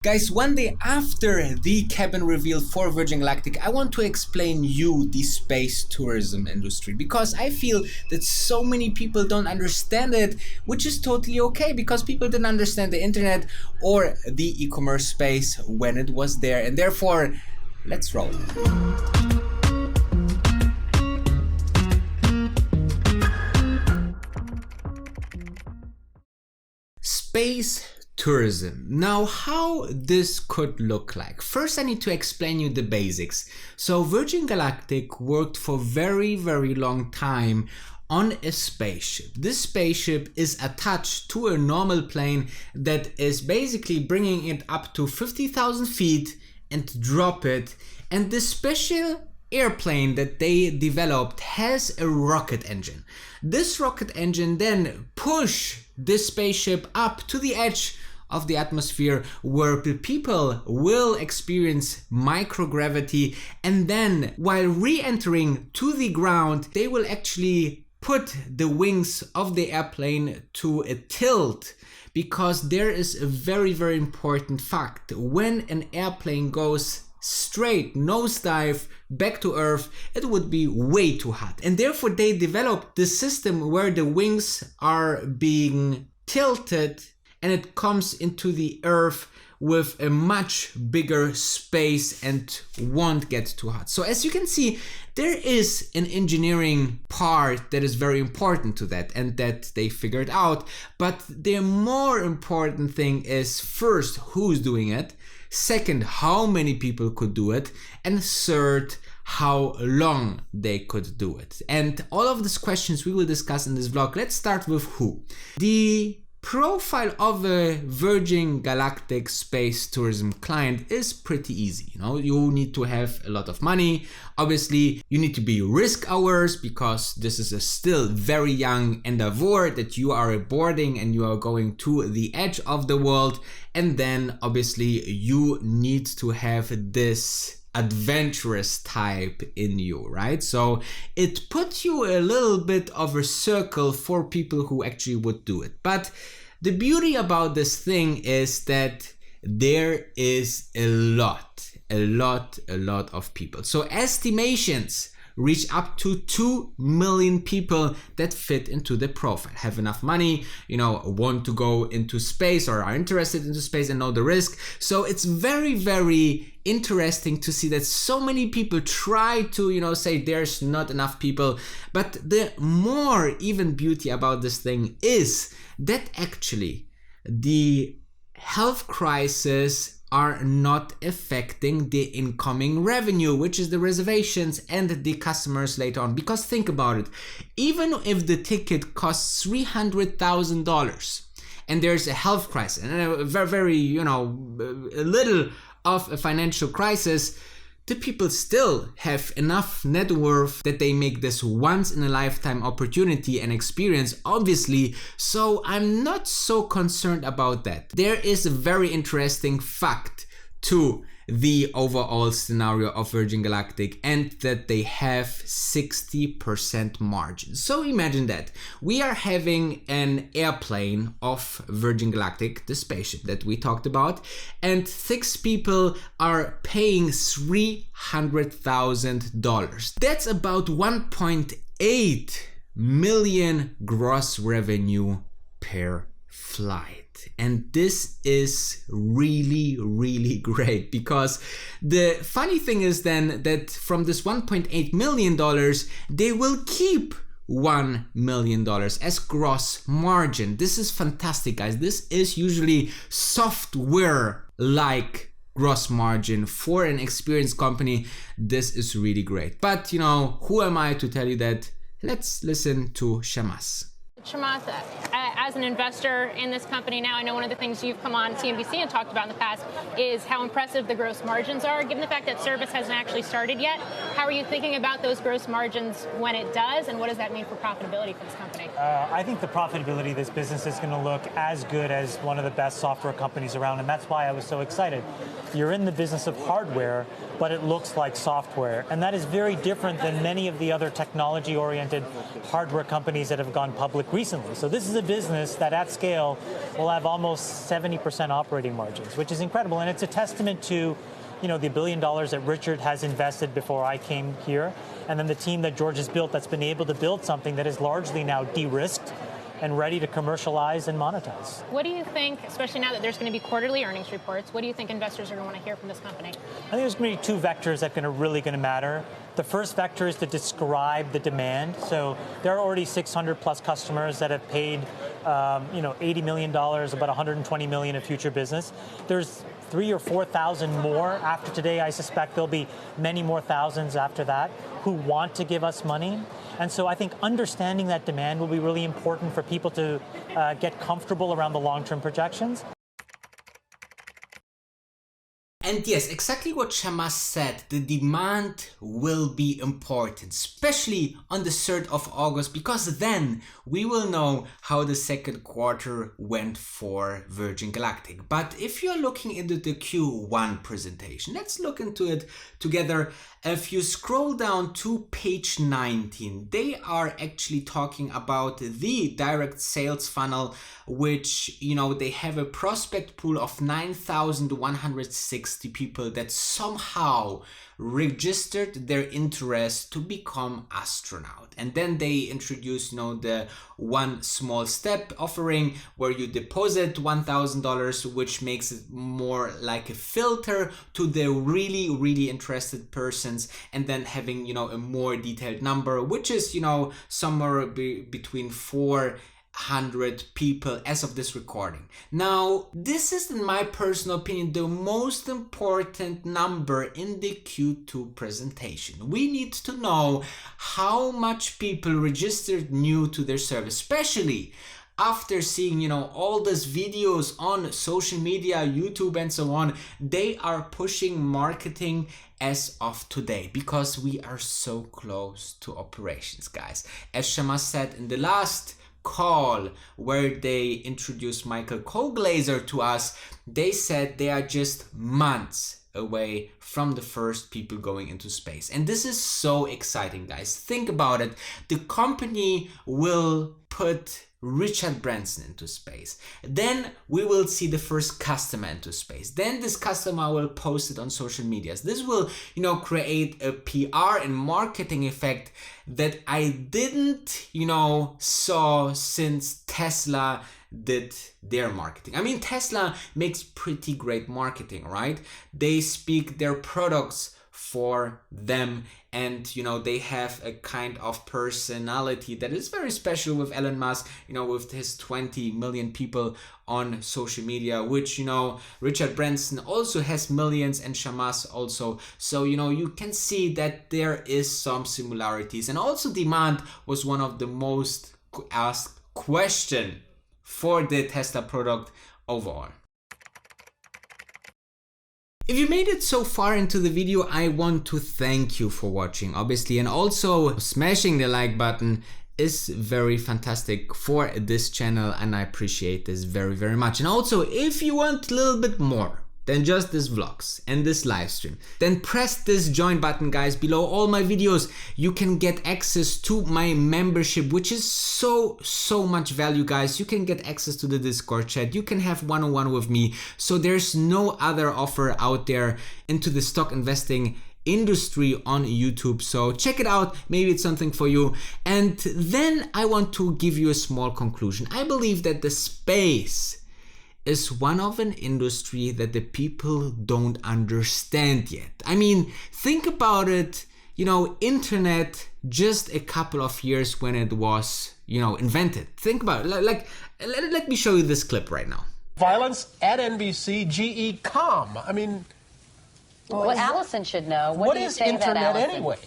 Guys, one day after the cabin reveal for Virgin Galactic, I want to explain you the space tourism industry because I feel that so many people don't understand it, which is totally okay because people didn't understand the internet or the e-commerce space when it was there, and therefore, let's roll. Space tourism. Now, how this could look like. First, I need to explain you the basics. So Virgin Galactic worked for very long time on a spaceship. This spaceship is attached to a normal plane that is basically bringing it up to 50,000 feet and drop it. And this special airplane that they developed has a rocket engine. This rocket engine then push this spaceship up to the edge of the atmosphere where the people will experience microgravity, and then while re-entering to the ground they will actually put the wings of the airplane to a tilt, because there is a very important fact. When an airplane goes straight nosedive back to Earth, it would be way too hot, and therefore they developed this system where the wings are being tilted and it comes into the Earth with a much bigger space and won't get too hot. So as you can see, there is an engineering part that is very important to that and that they figured out. But the more important thing is, first, who's doing it? Second, how many people could do it? And third, how long they could do it. And all of these questions we will discuss in this vlog. Let's start with who. The profile of a Virgin Galactic space tourism client is pretty easy. You need to have a lot of money. Obviously, you need to be risk averse because this is a still very young endeavor that you are boarding and you are going to the edge of the world. And then obviously you need to have this adventurous type in you, right? So it puts you a little bit of a circle for people who actually would do it. But the beauty about this thing is that there is a lot of people. So estimations reach up to 2 million people that fit into the profile, have enough money, want to go into space or are interested into space and know the risk. So it's very interesting to see that so many people try to, say there's not enough people. But the more even beauty about this thing is that actually the health crisis are not affecting the incoming revenue, which is the reservations and the customers later on. Because think about it, even if the ticket costs $300,000 and there's a health crisis and a very a little of a financial crisis, the people still have enough net worth that they make this once in a lifetime opportunity and experience, obviously. So I'm not so concerned about that. There is a very interesting fact to the overall scenario of Virgin Galactic, and that they have 60% margin. So imagine that we are having an airplane of Virgin Galactic, the spaceship that we talked about, and 6 people are paying $300,000. That's about 1.8 million gross revenue per flight. And this is really great, because the funny thing is then that from this $1.8 million, they will keep $1 million as gross margin. This is fantastic, guys. This is usually software like gross margin for an experienced company. This is really great. But who am I to tell you that? Let's listen to Shamas. Shamas, as an investor in this company now, I know one of the things you've come on CNBC and talked about in the past is how impressive the gross margins are. Given the fact that service hasn't actually started yet, how are you thinking about those gross margins when it does, and what does that mean for profitability for this company? I think the profitability of this business is going to look as good as one of the best software companies around, and that's why I was so excited. You're in the business of hardware, but it looks like software, and that is very different than many of the other technology-oriented hardware companies that have gone public recently. So this is a business that at scale will have almost 70% operating margins, which is incredible. And it's a testament to the $1 billion that Richard has invested before I came here, and then the team that George has built that's been able to build something that is largely now de-risked and ready to commercialize and monetize. What do you think, especially now that there's going to be quarterly earnings reports, what do you think investors are going to want to hear from this company? I think there's going to be two vectors that are really going to matter. The first vector is to describe the demand. So there are already 600 plus customers that have paid $80 million, about $120 million in future business. There's 3,000 or 4,000 more after today. I suspect there'll be many more thousands after that who want to give us money. And so I think understanding that demand will be really important for people to get comfortable around the long-term projections. And yes, exactly what Shamas said, the demand will be important, especially on the 3rd of August, because then we will know how the second quarter went for Virgin Galactic. But if you're looking into the Q1 presentation, let's look into it together. If you scroll down to page 19, they are actually talking about the direct sales funnel, which, they have a prospect pool of 9,160 people that somehow registered their interest to become astronaut. And then they introduce, the one small step offering where you deposit $1,000, which makes it more like a filter to the really, really interested persons, and then having, a more detailed number, which is, somewhere between 400 people as of this recording. Now, this is, in my personal opinion, the most important number in the Q2 presentation. We need to know how much people registered new to their service, especially after seeing, all these videos on social media, YouTube and so on. They are pushing marketing as of today because we are so close to operations, guys. As Shamas said in the last call where they introduced Michael Colglazer to us, they said they are just months away from the first people going into space. And this is so exciting, guys. Think about it. The company will put Richard Branson into space. Then we will see the first customer into space. Then this customer will post it on social medias. This will, create a PR and marketing effect that I didn't, saw since Tesla did their marketing. I mean, Tesla makes pretty great marketing, right? They speak their products for them, and they have a kind of personality that is very special with Elon Musk, with his 20 million people on social media, which Richard Branson also has millions, and Shamas also. So you can see that there is some similarities. And also demand was one of the most asked question for the Tesla product overall. If you made it so far into the video, I want to thank you for watching, obviously, and also smashing the like button is very fantastic for this channel, and I appreciate this very, very much. And also, if you want a little bit more than just this vlogs and this live stream, then press this join button, guys. Below all my videos, you can get access to my membership, which is so much value, guys. You can get access to the Discord chat. You can have one-on-one with me. So there's no other offer out there into the stock investing industry on YouTube. So check it out. Maybe it's something for you. And then I want to give you a small conclusion. I believe that the space is one of an industry that the people don't understand yet. I mean, think about it, internet just a couple of years when it was, invented. Think about it. Let me show you this clip right now. Violence at NBC, GE calm. I mean, well, Allison should know. What is internet anyway?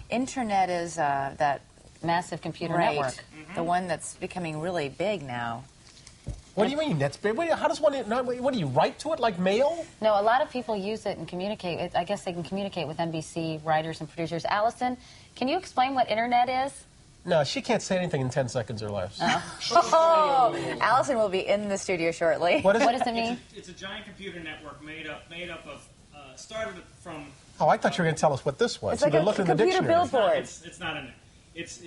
Internet is that massive computer network. The one that's becoming really big now. What do you mean? That's big. How does one? What do you write to it like mail? No, a lot of people use it and communicate. I guess they can communicate with NBC writers and producers. Allison, can you explain what internet is? No, she can't say anything in 10 seconds or less. Oh, Allison will be in the studio shortly. What does it mean? It's a giant computer network made up of started from. Oh, I thought you were going to tell us what this was. It's like a computer billboard. It's not an. it's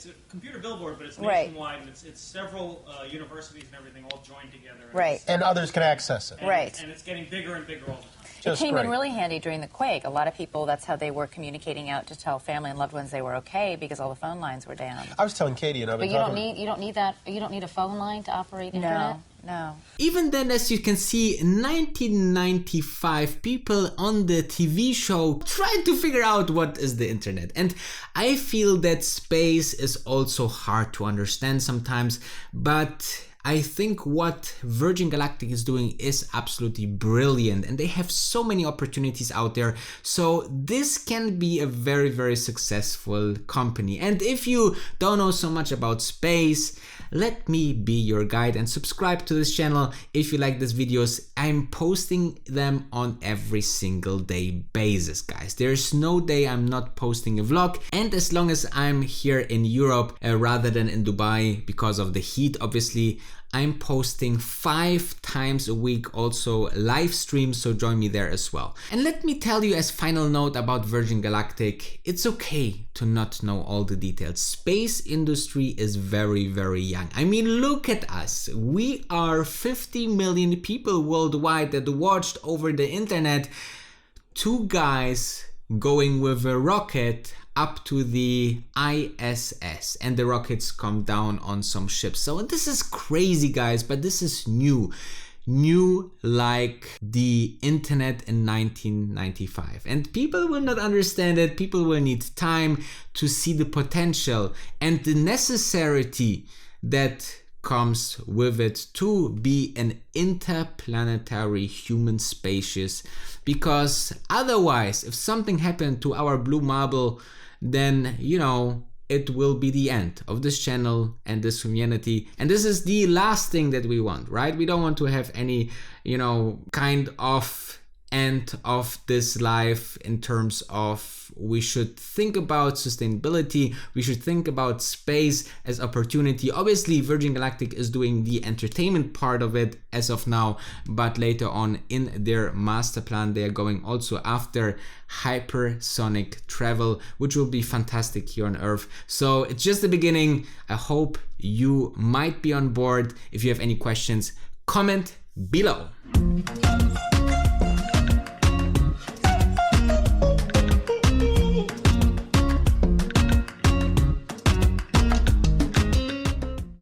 a computer billboard, but it's Right. nationwide, and it's several universities and everything all joined together. And Right. And others can access it. Right. And it's getting bigger and bigger all the time. It Just came great. in really handy during the quake. A lot of people, that's how they were communicating out to tell family and loved ones they were okay because all the phone lines were down. I was telling Katie, and I've been But you don't talking. need a phone line to operate internet? No. Even then, as you can see, 1995 people on the TV show tried to figure out what is the internet. And I feel that space is also hard to understand sometimes, but I think what Virgin Galactic is doing is absolutely brilliant, and they have so many opportunities out there. So this can be a very, very successful company. And if you don't know so much about space, let me be your guide and subscribe to this channel if you like these videos. I'm posting them on every single day basis, guys. There's no day I'm not posting a vlog, and as long as I'm here in Europe rather than in Dubai because of the heat, obviously, I'm posting 5 times a week, also live streams, so join me there as well. And let me tell you as final note about Virgin Galactic, it's okay to not know all the details. Space industry is very, very young. I mean, look at us. We are 50 million people worldwide that watched over the internet 2 guys going with a rocket up to the ISS, and the rockets come down on some ships. So this is crazy, guys, but this is new like the internet in 1995, and people will not understand it. People will need time to see the potential and the necessity that comes with it to be an interplanetary human species, because otherwise, if something happened to our blue marble, then, you know, it will be the end of this channel and this community. And this is the last thing that we want, right? We don't want to have any, you know, kind of end of this life in terms of we should think about sustainability, we should think about space as opportunity. Obviously, Virgin Galactic is doing the entertainment part of it as of now, but later on in their master plan, they are going also after hypersonic travel, which will be fantastic here on Earth. So it's just the beginning. I hope you might be on board. If you have any questions, comment below.